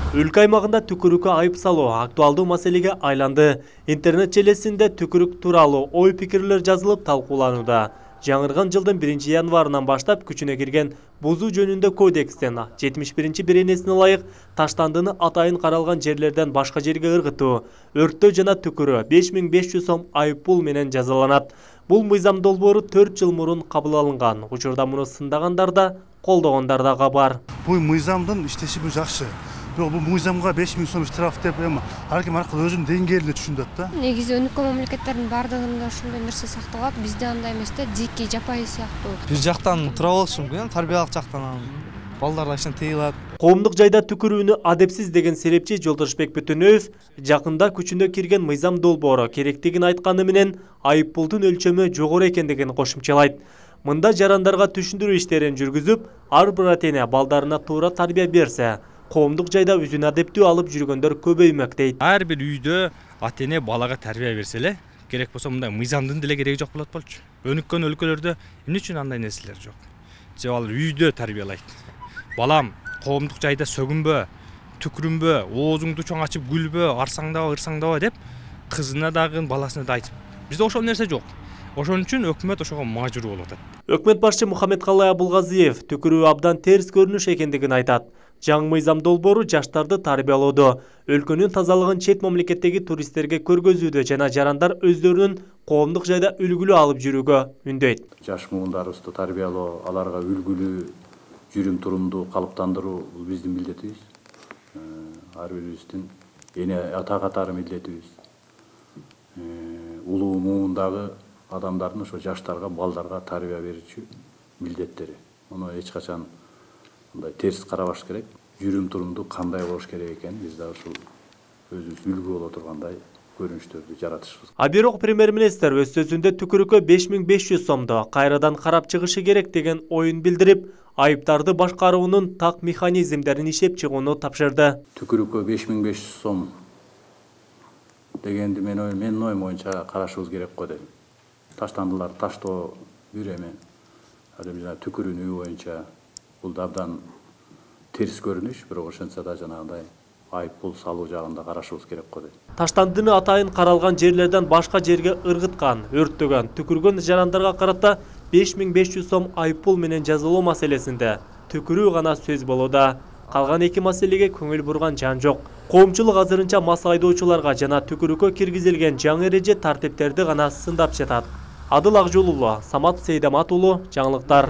Өлкө аймагында түкүрүккө айып салуу актуалдуу маселеге айланды. Интернет желесинде түкүрүк тууралуу ой пикирлер жазылып талкууланууда. Жаңырган жылдын 1 январынан баштап күчүнө кирген бузуу жөнүндө кодекстен 71 беренесине ылайык таштандыны атайын каралган жерлерден башка жерге ыргытуу, өрттөө жана түкүрүү 5500 сом айып пул менен жазаланат. Бул мыйзам долбоору 4 жыл мурун кабыл алынган. Учурда муну сындагандар да, колдогондар да бар. Бул мыйзамдын иштеши жакшы. Бул мыйзамга 5000 сом штраф деп ар ким аркылуу өзүнүн деңгээлине түшүнүп атат да. Негизи өнүккөн мамлекеттердин баардыгында ушундай нерсе сакталат, бизде андай эмес да, дикий, жапайы сыяктуу. Бир жактан тура болушу мүмкүн, тарбиялык жактан балдар ишин тыйылат. Коомдук жайда түкүрүүнү адепсиз деген серепчи Жолдошбек Бүтүнөев жакында күчүнө кирген мыйзам долбоору керектигин айтканы менен айып пулдун өлчөмү жогору экендигин кошумчалайт. Мында жарандарга түшүндүрүү иштерин жүргүзүп, ар бир ата-эне балдарына туура тарбия берсе, коомдук жайда өзүн адептүү алып жүргөндөр көбөймөк дейт. Ар бир үйдө ата-эне балага тарбия берсе эле, керек болсо мындай мыйзамдын деле кереги жок болот болчу. Өнүккөн өлкөлөрдө эмне үчүн андай нерселер жок? Же алар үйдө тарбиялайт. Балам, коомдук жайда сөгүнбө, түкүрүнбө, оозуңду чоң ачып күлбө, арсаңдаба, ырсаңдаба деп кызына дагы, баласына да айтып. Бизде ошол нерсе жок. Ошон үчүн өкмөт ошого мажбур болуп атат. Өкмөт башчы Мухаммедкалый Абулгазиев түкүрүү абдан терс көрүнүш экендигин айтат. Жаңы мыйзам долбоору жаштарды тарбиялоодо, өлкөнүн тазалыгын чет мамлекеттеги туристтерге көргөзүүдө жана жарандар өздөрүнүн коомдук жайда үлгүлүү алып жүрүүгө үндөйт. Жаш муундарыбызды тарбиялоо, аларга үлгүлүү жүрүм турумду калыптандыруу бул биздин милдетибиз. Ар бирибиздин эне ата катары милдетибиз. Улуу муундагы адамдардын ошо жаштарга, балдарга тарбия берүүчү милдеттери. Муну эч качан мындай терс карабаш керек. Жүрүм турумду кандай болуш керек экен, биз да ушул өзүбүз үлгү боло тургандай көрүнүштөрдү жаратышыбыз. А бирок премьер-министр өз сөзүндө түкүрүккө 5500 сомдо кайрадан карап чыгышы керек деген оюн билдирип, айыптарды башкаруунун так механизмдерин иштеп чыгууну тапшырды. Түкүрүккө 5500 сом дегенди менин оюм боюнча карашыбыз керек го дейм. Таштандылар таштоо бир эме. Жана түкүрүүнү боюнча бул абдан терс көрүнүш, бирок ошентсе да жанагындай айып пул салуу жагында карашыбыз керек го дейм. Таштандыны атайын каралган жерлерден башка жерге ыргыткан, өрттөгөн, түкүргөн жарандарга карата 5500 сом айып пул менен жазалоо маселесинде түкүрүү гана сөз болууда. Калган эки маселеге көңүл бурган жан жок. Коомчулук азырынча мас айдоочуларга жана түкүрүккө киргизилген жаңы эреже тартиптерди гана сындап жатат. Адыл Акжол уулу, Самат Сейдамат уулу, жаңылыктар.